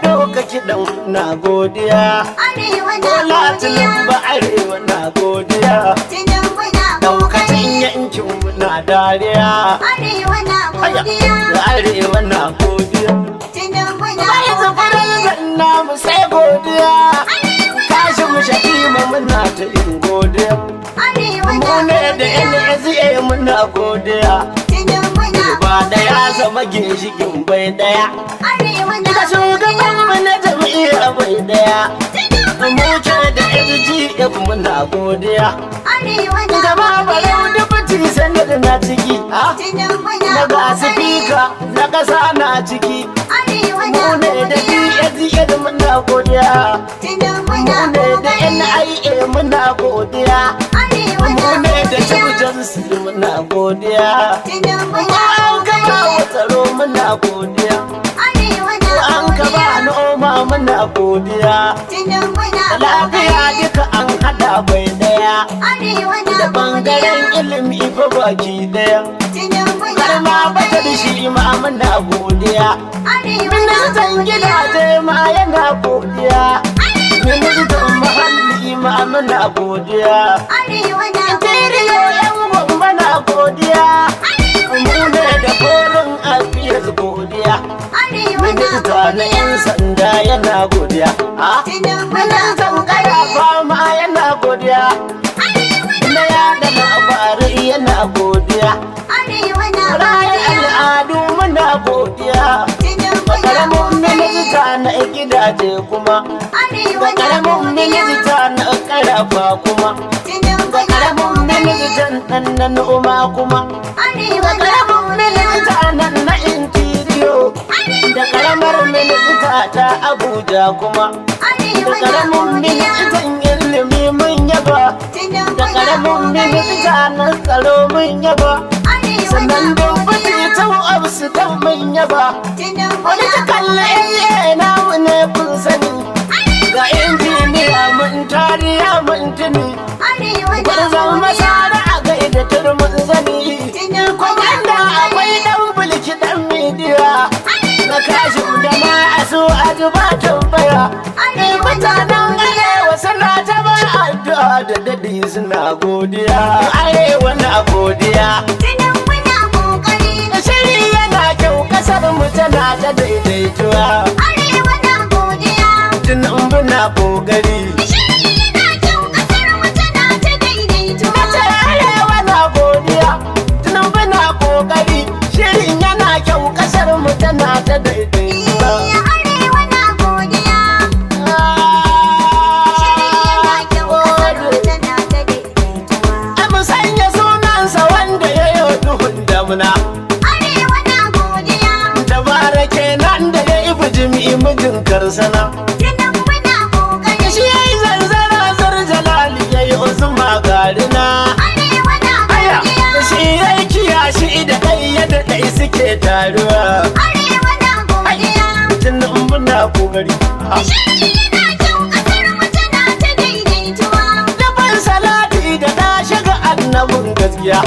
ya doka kiɗan na godiya. Arewa na Bola godiya. Tinubu arewa na godiya. Tinubu na Daukacin kokari. yankin mu na dariya. Arewa na Aya, godiya. da arewa na godiya. Tinubu na Bai zafarar kokari. zanna mu sai godiya. Arewa na Kashi mu shatima muna ta yin godiya. Arewa na Mu ne da godiya. NSA muna godiya. Tinubu na Ba daya kokari. zama ginshikin bai daya. Arewa na Da shugaban mu na jam'iyyar bai daya. Tinubu Mu ce da SGF muna godiya. Arewa na Gama barau godiya. dubuti sanar na ciki. Tinubu Na na ga kokari. sifika na ƙasa na ciki. Arewa Mu na ne da godiya. DSGF muna godiya. Tinubu Mu na ne da kokari. NIA muna godiya. Arewa Mu na ne da godiya. Tabjansu muna godiya. Tinubu Mu na an kaba kokari. wa tsaro muna godiya. Arewa na Mu an kaba godiya. noma muna godiya. Tinubu na Lafiya kokari. duka an hada bai daya. Arewa na Da godiya. bangaren ilimi fa baki daya. Tinubu na Har ma bata da kokari. shi ma muna godiya. Arewa na Ministan godiya. gidaje ma yana godiya. Ministan muhalli ma muna godiya. Arewa na Interiyo godiya. yan gwamba na godiya. Mu ne da forin afiyar godiya. Arewa na Minista na yan godiya. sanda yana godiya. Tinubu na Ministan kokari. karafa ma yana godiya. Na yada labarai yana godiya. Arewa na Raya godiya. al'adu muna godiya. Tinubu Da na karamin kokari. minista na gidaje kuma. Arewa Da na karamin godiya. minista na karafa kuma. Tinubu Da na karamin kokari. ministan nan na noma kuma. Arewa Da na karamin godiya. minista nan na interior. Da karamar minista ta Abuja kuma. Arewa Da na karamin godiya. ministan ilimi mun yaba. Tinubu Da na karamin minista kokari. na tsaro mun yaba. Arewa na Sannan don fiti godiya. ta abu su dan mun yaba. Tinubu Wani na ta kalle kokari. namu ne kun sani. Ga injiniya mun tariya mun tuni. Arewa na Gwarzon godiya. masara a gaida turmun zani. Kwamanda akwai dan bulki dan midiya. Na kashin da ma a so a zuba tambaya. Mutanen arewa suna ta ba addu'a da dadi suna godiya. Arewa na godiya. Tinubu na kokari. Shiri yana kyau kasar mu tana ta daidaituwa. Arewa na godiya. Tinubu na kokari. Shiri yana kyau kasar mu tana ta daidaituwa. Nace arewa na godiya. Tinubu na kokari. Shirin yana kyau kasar mu tana ta daidaituwa. Arewa na godiya. Shiri yana kyau kasar mu tana ta daidaituwa. A musanya sunansa wanda ya yi duhun damuna. Arewa na godiya. Tabara kenan da ya yi bijimi mijin karsana. Tinubu na kokari. Shi ya yi zanzara zarjalali ya yi usma garina. Arewa na Aya, godiya. shi ya yi kiyashi da ɗaya da ɗai suke taruwa. Arewa na godiya. Tinubu na kokari. Shiri yana kyau kasar mu tana ta daidaituwa. Daban salati da na shiga annabin gaskiya.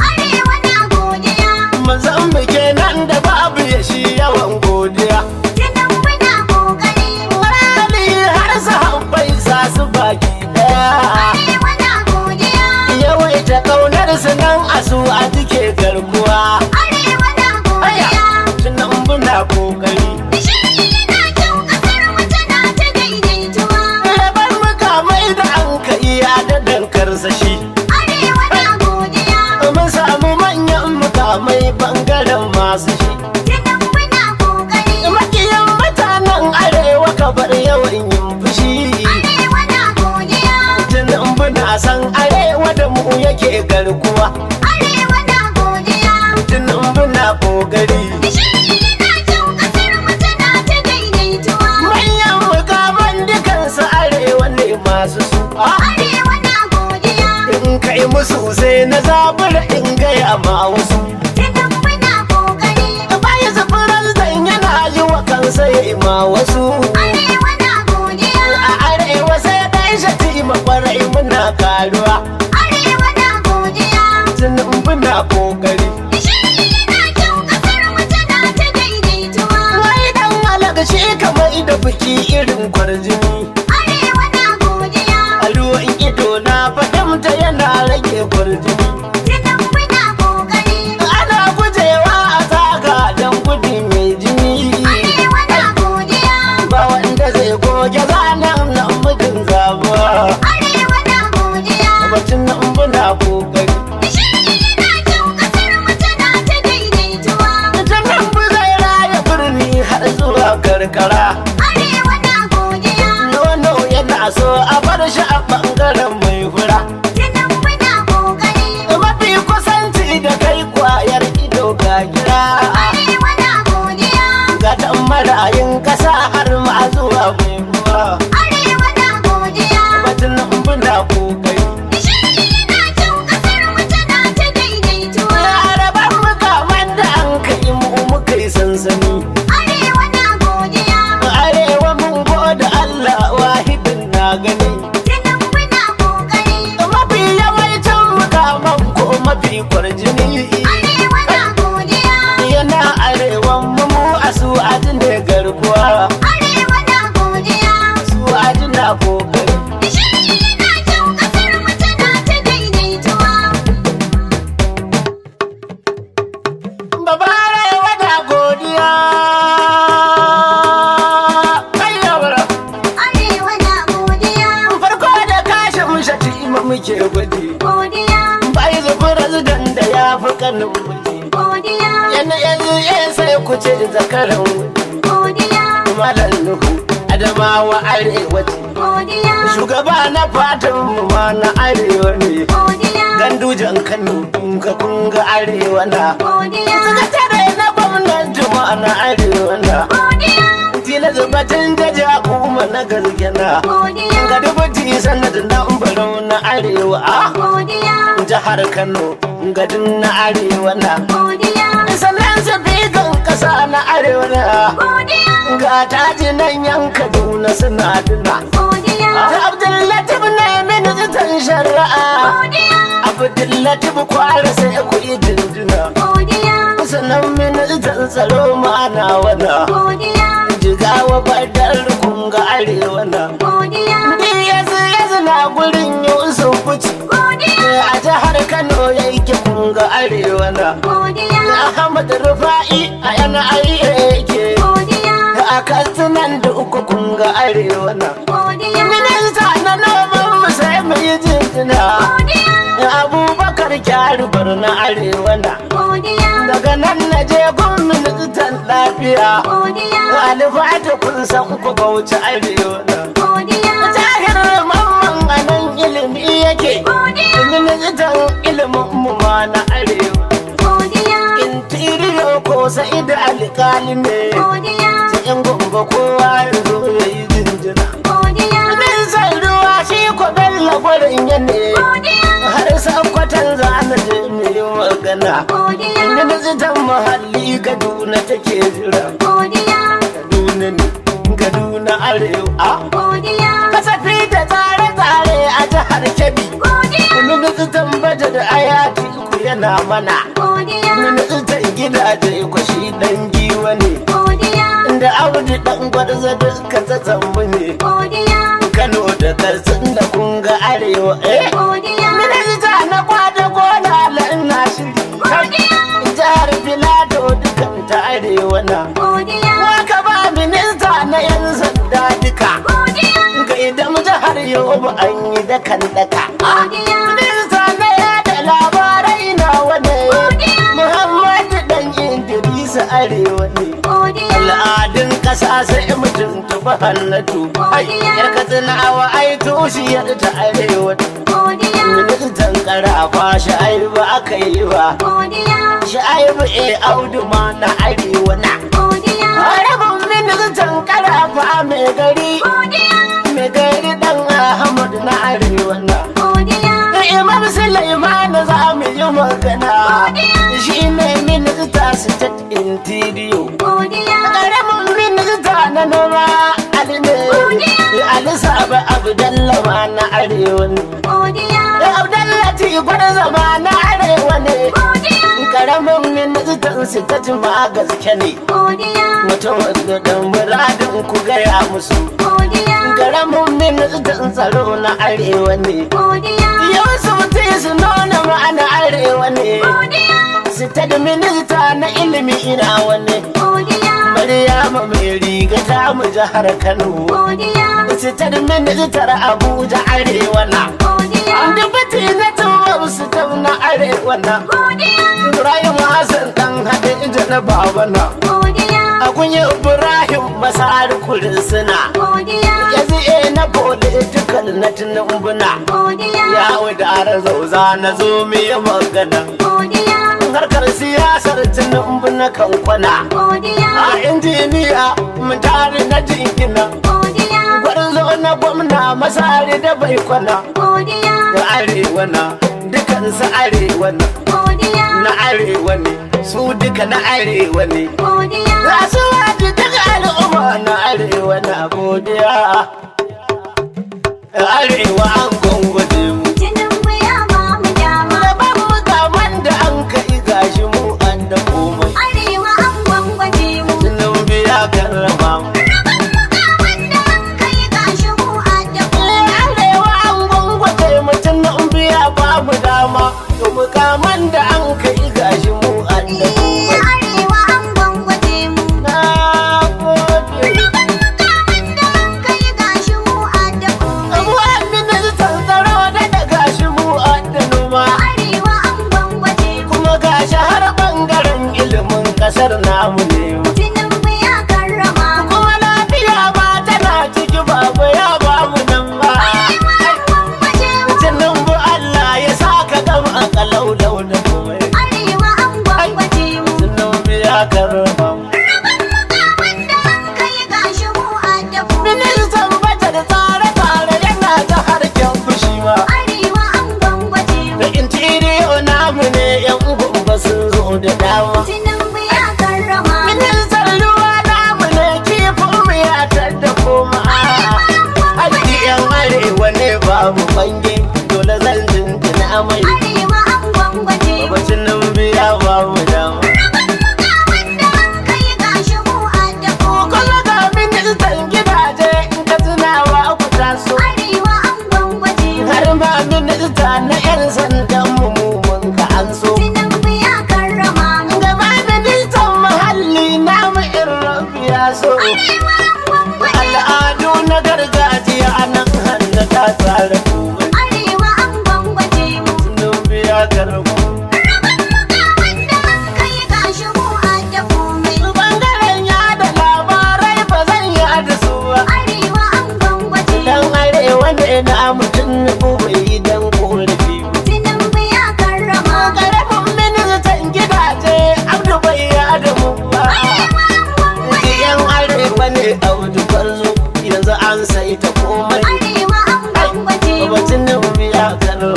Arewa na godiya. Mazan mu kenan da babu ya shi yawan godiya. Tinubu na kokari. Wani har sahabbai sa su baki daya. Arewa na godiya. Yawaita kaunar su nan a su a jike garkuwa. Arewa na godiya. Tunan muna kokari. Shiri yana kyau kasar mu tana ta daidaituwa. Rabar mukamai da an ka iya da dankar shi. Arewa na godiya. Mun samu manyan mukamai bangaren masu shi. Tinubu na kokari. Makiyan mutanen arewa ka bar yawan yin fushi. Arewa na godiya. Tunan muna san arewa da mu yake garkuwa. Arewa na godiya. Tunan muna kokari. Shiri yana kyau kasar mu tana ta daidaituwa. Manyan mukaman dukansu arewa ne masu su. Arewa na godiya. In kai musu sai na zabura in gaya ma wasu. Tinubu na kokari. Baya zafirar zan yana yi wa kansa ya yi ma wasu. Arewa na godiya. A arewa sai dai shati makwarai muna karuwa. Arewa na godiya. Tinubu na kokari. Shiri yana kyau kasar mu tana ta daidaituwa. Wai dan alaka shi kamar da Arewa na godiya. yana arewan mu a su ne garkuwa Arewa na godiya. su na kokari Nishadi yana kyau ƙasar mu tana ta daidaituwa. baba arewa na godiya kayyawar Arewa na godiya. farko da kashin shati muke gwadi Godiya. bai zufi resident da ya fi kanin muji Godiya. yana yanzu sai ku ce zakaran Godiya. malam nuhu adamawa arewa ce Godiya. shugaba na fatan mu ma na arewa ne Godiya. gandujan kano kunga arewa na Godiya. sakatare na gwamnati ma na arewa na Godiya. tila zubatin da jakuma na gaskena Godiya. ga dubuti sanadin na barau na arewa a Godiya. jihar kano gadin na arewa na Godiya. sannan sabigan kasa na arewa na Godiya. ga taji nan yan kaduna suna duna Godiya. ta abdullatif na ministan shari'a Godiya. abdullatif kwara sai ku yi dindina Godiya. sannan ministan tsaro ma'ana wana Godiya. jigawa badar kunga arewa na Godiya. yanzu na gurin yusuf kuci Godiya. a jihar kano yake kunga arewa na Godiya. ahmad rufa'i a yana yake Godiya. a katsinan da uku kunga arewa na Godiya. minista na noman mu sai mu yi jinjina Godiya. abubakar kyarubar na arewa na Godiya. daga nan na je gun ministan lafiya Godiya. alifata kun san ku bauchi arewa na Godiya. tahir mamman a nan ilimi yake Godiya. ministan ilimin mu ma na arewa Godiya. intiriyo ko sai da alƙali ne Godiya. in gumba kowa ya zo ya yi jinjina Godiya. ministan ruwa shi ko bello gwarin ya ne Godiya. har sakwatan za na je mu yi magana Godiya. ministan muhalli kaduna take jira Godiya. kaduna ne kaduna arewa Godiya. kasafi da tsare-tsare a jihar kebbi Godiya. ministan bajet ayati ku yana mana Godiya. ministan gidaje ku shi dan giwa ne Godiya. da audu dan gwarza duka ta zambu ne Godiya. kano da karsin da kunga arewa Godiya. minista na kwada gona la'ina shiri Godiya. jihar filato dukan ta arewa na Godiya. waka ba minista na yan sanda duka Godiya. ga idan jihar yobe an yi dakan daka Godiya. minista na yada labarai na wane Godiya. muhammadu dan idrisa arewa ne Godiya. al'adun ƙasa sai mutum tuba hannatu ai yar katsinawa ai tushiyar ta arewa Godiya. ministan karafa sha'ibu aka yi wa Godiya. sha'ibu audu ma na arewa na Godiya. harabin ministan karafa mai gari Godiya. mai gari dan ahmad na arewa na Godiya. imam sulaiman za mu yi magana shi ne minista state interior Godiya. ƙaramin minista na noma ali ne ali sabu abdallama na arewa ne Godiya. abdallati gwada zama na arewa ne Godiya. ƙaramin ministan state ma gaske ne Godiya. mutum da dan muradin ku gaya musu Godiya. ƙaramin ministan tsaro na arewa ne Godiya. yau su mutu su nuna ma'ana arewa ne Godiya. state minista na ilimi ina wani Godiya. Maryama mai riga ta mu jihar Kano. Godiya. Sitar ministar Abuja arewa na. Godiya. Dubati na tuwa su na arewa na. Godiya. Ibrahim Hassan kan haɗe ija na baba na. Godiya. A kunyi Ibrahim masar kurin suna. Godiya. Yanzu na political na tunumbuna. Godiya. Ya wadara zauza na zo miya magana. Godiya. Harkar siyasar tunumbuna kan kwana. Godiya. A injiniya mutane na jingina Godiya. gwarzo na gwamna masari da bai kwana Godiya. da arewa na dukansu arewa na Godiya. na arewa ne su duka na arewa ne Godiya. za su waje daga al'umma na arewa na godiya arewa an gwangwaje mu Tinubu ya ba mu dama. gaban mu kaman da an kai gashi mu an da komai. Arewa an gwangwaje mu. Tinubu ya karrama mu. Wanda an kai gashi mu an da komai. Arewa an gwangwaje mu, Tinubu ya ba mu dama. To mukaman da an kai gashi mu an da komai. Arewa an gwangwaje mu. Na gode. Wanda an kai gashi mu an da komai. Abuwan ministan tsaro da gashi mu an da noma. Arewa an gwangwaje mu. Kuma gashi har bangaren ilimin kasar namu ne. Tinubu ya karrama mu. Kuma lafiya ba tana ciki babu ya ba mu nan ba. Arewa an gwangwaje mu. Tinubu Allah ya saka gama kalau da komai. Arewa an gwangwaje mu. Tinubu ya karrama mu. Wanda an kai gashi mu an da komai. Ministan bata da tsare-tsare yana ta harkar fushi ma. Arewa an gwangwaje mu. Da interior namu ne yan gumba sun zo da dama. Tinubu ya karrama mu. Ministan ruwa namu ne kifin mu ya tadda koma. Haƙƙi yan arewa ne babu bange dole zan jinjina mai. Arewa an gwangwaje mu. Babacin nan biya babu dama. Wanda an kai gashi mu an da komai. Kuma ga ministan gidaje in ka tunawa ku taso. Arewa an gwangwaje mu. Har ma minista na 'yan sandan mu mun ka an so. Tinubu ya karrama mu. Gaba ministan muhalli namu in rabi ya so. Arewa an gwangwaje mu. Al'adu na gargajiya nan hannu ta tsara komai. Arewa an gwangwaje mu. Tinubu ya karbu. Wanda an kai gashi mu an da komai. Bangaren yada labarai ba zan yada su ba. Arewa an gwangwaje mu. Dan arewa ne na mutum bai dan korafi ba. Tinubu ya karrama mu. Karamin ministan gidaje Abdu bai yada mu ba. Arewa an gwangwaje Yan arewa ne Abdu Kwarzo yanzu an sai ta komai. Arewa an gwangwaje mu. Babacin nan biya karbu.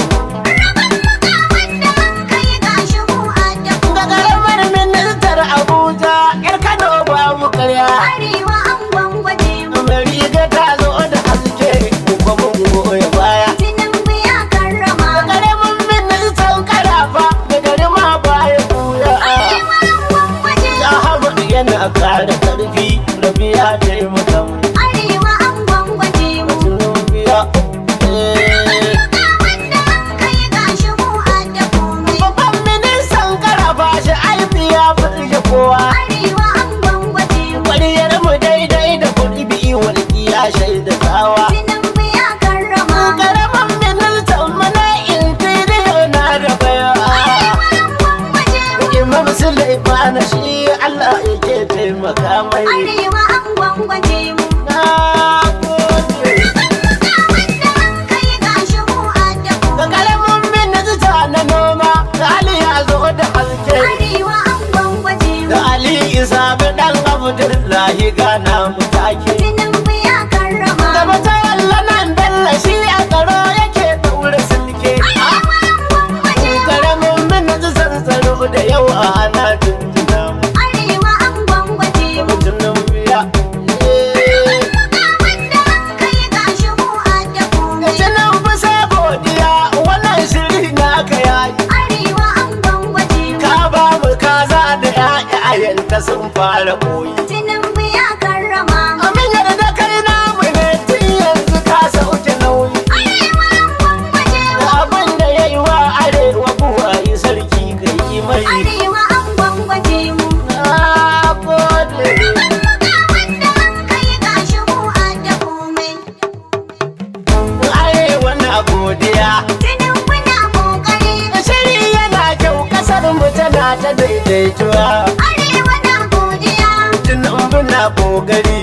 Wanda an kai gashi mu an da Ga komai. karamar ministar Abuja yar Kano babu karya. Arewa an gwangwaje mu. Mai riga ta zo da haske kuma mun goya baya. Tinubu ya karrama mu. Karamin ministan karafa da gari ma baya buya. Arewa an gwangwaje mu. Ya Hamadu yana kara karfi rabi ya taimaka mu. Arewa an gwangwaje mu. Tinubu ya Wanda an kai gashi mu an da komai. babban ministan karafa shi aiki ya burge kowa. Arewa an gwangwaje mu. Kwariyar mu daidai da kuɗi biyu walƙiya shaida tsawa. Tinubu ya karrama mu. Karamin ministan mana interior na da baiwa. Arewa an gwangwaje mu. Imam Sulaimana shi Allah yake taimaka mai. Arewa an gwangwaje mu. Na gode. Wanda an kai gashi mu an da Ga komai. karamin minista na noma, da Ali ya zo da haske. Arewa an gwangwaje mu. Da Ali Isa bi dan Abdullahi gana mu take. Tinubu ya karrama Da mu. mata walla nan dalla shi a tsaro yake daure silke. Arewa an gwangwaje mu. Karamin ministan tsaro da yau ana tuntuna mu. Arewa an gwangwaje mu. Mutumin biya. Wanda an kai gashi mu an da komai. Tinubu sai godiya wannan shiri naka yayi. Arewa an gwangwaje mu. Ka ba mu kaza da ƴaƴayenta sun fara koyi. Tinubu ya karrama mu. Amin yarda kai namu ne tun yanzu ka sauke nauyi. Arewa an gwangwaje mu. Abin da ya yi wa arewa buwayi sarki ka yi mai. Arewa an gwangwaje mu. Na gode. Wanda an kai gashi mu an da komai. Arewa na godiya. Tinubu na kokari. Shiri yana kyau kasar mu tana ta daidaituwa. Arewa na godiya. Tinubu na kokari.